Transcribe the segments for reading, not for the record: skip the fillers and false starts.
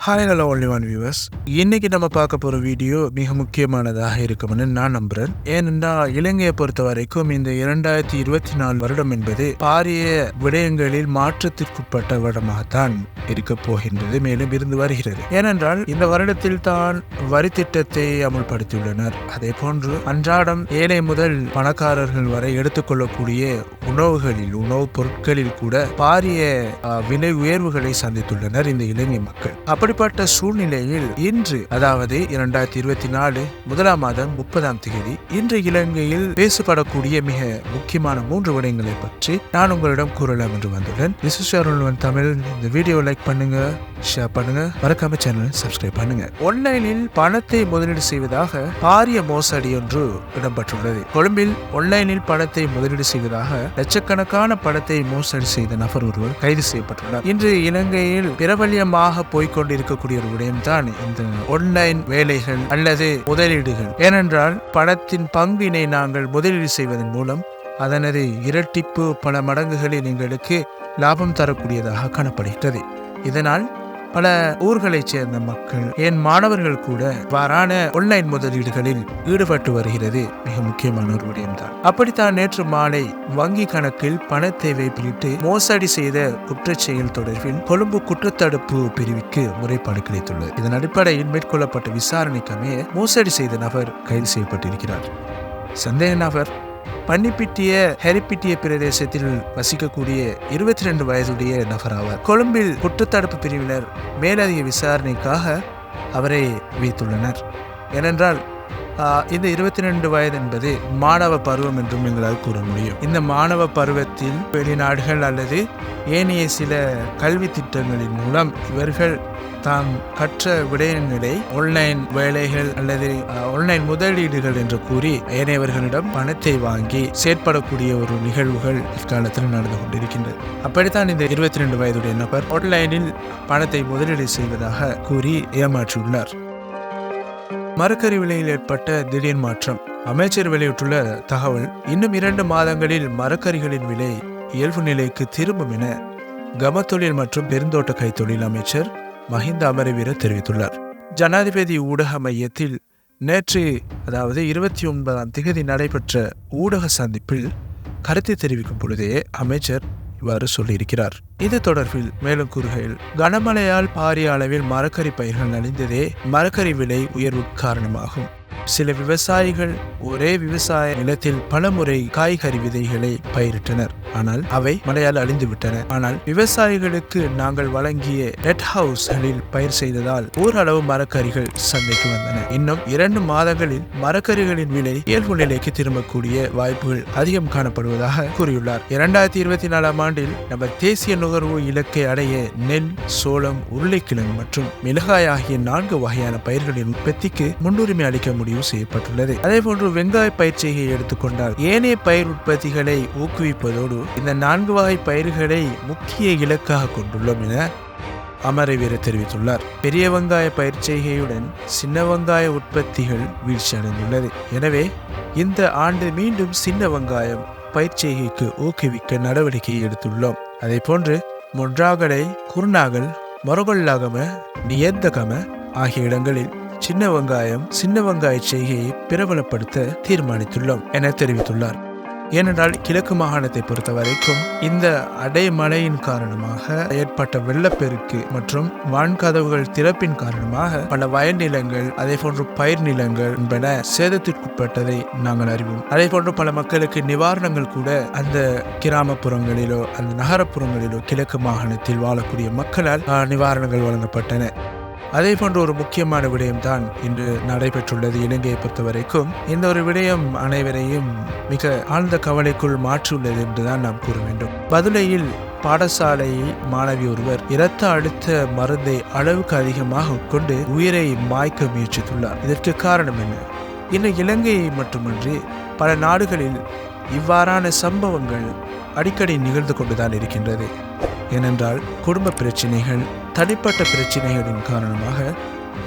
Hi hello only one viewers. இன்னைக்கு நம்ம பார்க்க போகிற வீடியோ மிக முக்கியமானதாக இருக்கும்னு நான் நம்புகிறேன். ஏனென்றால் இலங்கையை பொறுத்த வரைக்கும் இந்த 2024 வருடம் என்பது பாரிய விடயங்களில் மாற்றத்திற்குட்பட்ட வருடமாகத்தான் இருக்க போகின்றது, மேலும் இருந்து வருகிறது. ஏனென்றால் இந்த வருடத்தில் தான் வரி திட்டத்தை அமுல்படுத்தியுள்ளனர். அதே போன்று அன்றாடம் ஏழை முதல் பணக்காரர்கள் வரை எடுத்துக்கொள்ளக்கூடிய உணவுப் பொருட்களில் கூட பாரிய விலை உயர்வுகளை சந்தித்துள்ளனர் இந்த இலங்கை மக்கள். அப்படிப்பட்ட சூழ்நிலையில் இன்று, அதாவது 2024 முதலாம் மாதம் 30ஆம் தேதி, இன்று இலங்கையில் பேசப்படக்கூடிய மிக முக்கியமான 3 விடயங்களை பற்றி நான் உங்களிடம் கூறலாம் என்று வந்துள்ளேன். This is onlyonetamil. இந்த வீடியோ லைக் பண்ணுங்க, ஷேர் பண்ணுங்க, மறக்காம சேனலை சப்ஸ்கிரைப் பண்ணுங்க. ஆன்லைனில் பணத்தை முதலீடு செய்வதாக பாரிய மோசடி ஒன்று இடம்பெற்றுள்ளது. கொழும்பில் ஆன்லைனில் பணத்தை முதலீடு செய்வதாக லட்சக்கணக்கான பணத்தை மோசடி செய்த நபர் ஒருவர் கைது செய்யப்பட்டுள்ளார். இன்று இலங்கையில் பிரபல்யமாக போய்கொண்டிருக்கக்கூடிய ஒரு விடயம்தான் இந்த ஆன்லைன் வேலைகள் அல்லது முதலீடுகள். ஏனென்றால் பணத்தின் பங்கினை நாங்கள் முதலீடு செய்வதன் மூலம் அதனது இரட்டிப்பு பல மடங்குகளில் எங்களுக்கு லாபம் தரக்கூடியதாக காணப்படுகிறது. இதனால் பல ஊர்களைச் சேர்ந்த மக்கள், ஏன் மாணவர்கள் கூட வாரான ஆன்லைன் முதலீடுகளில் ஈடுபட்டு வருகிறது. மிக முக்கியமான ஒரு விடயம்தான். அப்படித்தான் நேற்று மாலை வங்கி கணக்கில் பணத்தை வைப்பிட்டு மோசடி செய்த குற்றச்செயல் தொடர்பில் கொழும்பு குற்றத்தடுப்பு பிரிவுக்கு முறைப்பாடு கிடைத்துள்ளது. இதன் அடிப்படையில் மேற்கொள்ளப்பட்ட விசாரணைக்கு அமைய மோசடி செய்த நபர் கைது செய்யப்பட்டிருக்கிறார். சந்தேக நபர் பன்னிப்பிட்டிய ஹெரிப்பிட்டிய பிரதேசத்தில் வசிக்கக்கூடிய 22 வயதுடைய நபர் ஆவார். கொழும்பில் குற்றத்தடுப்பு பிரிவினர் மேலதிக விசாரணைக்காக அவரை வைத்துள்ளனர். ஏனென்றால் இந்த 22 வயது என்பது மாணவ பருவம் என்றும் எங்களால் கூற முடியும். இந்த மாணவ பருவத்தில் வெளிநாடுகள் அல்லது ஏனைய சில கல்வி திட்டங்களின் மூலம் இவர்கள் தாம் கற்ற விடயங்களை ஆன்லைன் வேலைகள் அல்லது ஆன்லைன் முதலீடுகள் என்று கூறி ஏனையவர்களிடம் பணத்தை வாங்கி செயற்படக்கூடிய ஒரு நிகழ்வுகள் இக்காலத்தில் நடந்து கொண்டிருக்கின்றது. அப்படித்தான் இந்த 22 வயதுடைய நபர் ஆன்லைனில் பணத்தை முதலீடு செய்வதாக கூறி ஏமாற்றியுள்ளார். மரக்கறி விலையில் ஏற்பட்ட திடீர் மாற்றம். அமைச்சர் வெளியிட்டுள்ள தகவல்: இன்னும் 2 மாதங்களில் மரக்கறிகளின் விலை இயல்பு நிலைக்கு திரும்பும் என கமத்தொழில் மற்றும் பெருந்தோட்ட கைத்தொழில் அமைச்சர் மஹிந்த அமரவீர தெரிவித்துள்ளார். ஜனாதிபதி ஊடக மையத்தில் நேற்று, அதாவது 29ஆம் தேதி நடைபெற்ற ஊடக சந்திப்பில் கருத்து தெரிவிக்கும் பொழுதே அமைச்சர் இவ்வாறு சொல்லியிருக்கிறார். இது தொடர்பில் மேலும் கூறுகையில், கனமழையால் பாரிய அளவில் மரக்கறி பயிர்கள் அழிந்ததே மரக்கறி விலை உயர்வு காரணமாகும். சில விவசாயிகள் ஒரே விவசாய நிலத்தில் பல முறை காய்கறி விதைகளை பயிரிட்டனர். ஆனால் அவை மழையால் அழிந்துவிட்டன. ஆனால் விவசாயிகளுக்கு நாங்கள் வழங்கிய நெட் ஹவுஸ்களில் பயிர் செய்ததால் ஓரளவு மரக்கறிகள் சந்தைக்கு வந்தன. இன்னும் 2 மாதங்களில் மரக்கறிகளின் விலை இயல்பு நிலைக்கு திரும்பக்கூடிய வாய்ப்புகள் அதிகம் காணப்படுவதாக கூறியுள்ளார். 2024ஆம் ஆண்டில் நம்ம தேசிய நுகர்வு இலக்கை அடைய நெல், சோளம், உருளைக்கிழங்கு மற்றும் மிளகாய் ஆகிய 4 வகையான பயிர்களின் உற்பத்திக்கு முன்னுரிமை அளிக்க முடிவு செய்யப்பட்டுள்ளது. அதே போன்று வெங்காய பயிர் செய்கையை எடுத்துக்கொண்டால் ஏனைய பயிர் உற்பத்திகளை ஊக்குவிப்பதோடு இந்த 4 வகை பயிர்களை முக்கிய இலக்காக கொண்டுள்ளோம் என அமரவீர தெரிவித்துள்ளார். பெரிய வெங்காய பயிர் செய்கையுடன் சின்ன வெங்காய உற்பத்திகள் வீழ்ச்சி அடைந்துள்ளது. எனவே இந்த ஆண்டு மீண்டும் சின்ன வெங்காயம் பயிர் செய்கைக்கு ஊக்குவிக்க நடவடிக்கை எடுத்துள்ளோம். அதே போன்று மொன்றாகலை, குருநாகல், மொரகொல்லாகம, நியந்தகம ஆகிய இடங்களில் சின்ன வெங்காய செய்கையை பிரபலப்படுத்த தீர்மானித்துள்ளோம் என தெரிவித்துள்ளார். ஏனென்றால் கிழக்கு மாகாணத்தை பொறுத்த வரைக்கும் இந்த அடைமழையின் காரணமாக ஏற்பட்ட வெள்ளப்பெருக்கு மற்றும் வான்கதவுகள் திறப்பின் காரணமாக பல வயல் நிலங்கள், அதே போன்று பயிர் நிலங்கள் என்பன சேதத்திற்குட்பட்டதை நாங்கள் அறிவோம். அதே போன்று பல மக்களுக்கு நிவாரணங்கள் கூட அந்த கிராமப்புறங்களிலோ அந்த நகரப்புறங்களிலோ கிழக்கு மாகாணத்தில் வாழக்கூடிய மக்களால் நிவாரணங்கள் வழங்கப்பட்டன. அதே போன்ற ஒரு முக்கியமான விடயம்தான் இன்று நடைபெற்றுள்ளது. இலங்கையை பொறுத்த வரைக்கும் இந்த ஒரு விடயம் அனைவரையும் மிக ஆழ்ந்த கவலைக்குள் மாற்றியுள்ளது என்றுதான் நாம் கூற வேண்டும். பதுளையில் பாடசாலை மாணவி ஒருவர் இரத்த அழுத்த மருந்தை அளவுக்கு அதிகமாக உட்கொண்டு உயிரை மாய்க்க முயற்சித்துள்ளார். இதற்கு காரணம் என்ன? இன்னும் இலங்கையை மட்டுமின்றி பல நாடுகளில் இவ்வாறான சம்பவங்கள் அடிக்கடி நிகழ்ந்து கொண்டுதான் இருக்கின்றது. ஏனென்றால் குடும்ப பிரச்சனைகள், தனிப்பட்ட பிரச்சனைகளின் காரணமாக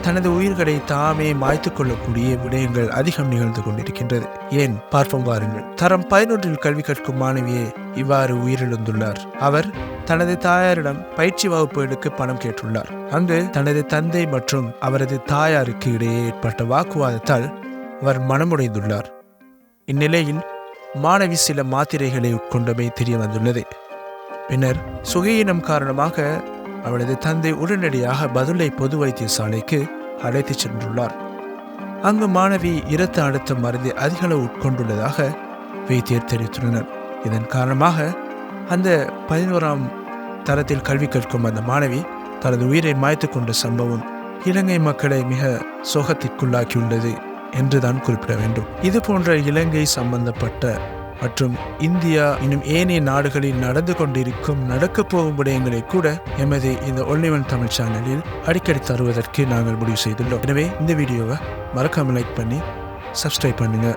தனது உயிர்களை தாமே மாய்த்துக் கொள்ளக்கூடிய விடயங்கள் அதிகம் நிகழ்ந்து கொண்டிருக்கின்றது. ஏன் பார்ப்போம் வாருங்கள். தரம் 11 கல்வி கற்கும் மாணவியே இவ்வாறு உயிரிழந்துள்ளார். அவர் தனது தாயாரிடம் பயிற்சி வகுப்புகளுக்கு பணம் கேட்டுள்ளார். அங்கு தனது தந்தை மற்றும் அவரது தாயாருக்கு இடையே ஏற்பட்ட வாக்குவாதத்தால் அவர் மனமுடைந்துள்ளார். இந்நிலையில் மாணவி சில மாத்திரைகளை உட்கொண்டமை தெரிய வந்துள்ளது. பின்னர் சுகையினம் காரணமாக அவளது தந்தை உடனடியாக பதுளை பொது வைத்தியசாலைக்கு அழைத்துச் சென்றுள்ளார். அங்கு மாணவி இரத்த அழுத்த மருந்து அதிக அளவு உட்கொண்டுள்ளதாக வைத்தியர் தெரிவித்துள்ளனர். இதன் காரணமாக அந்த 11ஆம் தரத்தில் கல்வி கற்கும் அந்த மாணவி தனது உயிரை மாய்த்து கொண்ட சம்பவம் இலங்கை மக்களை மிக சோகத்திற்குள்ளாக்கியுள்ளது என்றுதான் குறிப்பிட வேண்டும். இது போன்ற இலங்கை சம்பந்தப்பட்ட மற்றும் இந்தியா இன்னும் ஏனைய நாடுகளில் நடந்து கொண்டிருக்கும் நடக்கப் போகும் விடயங்களை கூட எமது இந்த ஒன்லி தமிழ் சேனலில் அடிக்கடி தருவதற்கு நாங்கள் முடிவு செய்துள்ளோம். எனவே இந்த வீடியோவை மறக்காம லைக் பண்ணி சப்ஸ்கிரைப் பண்ணுங்க.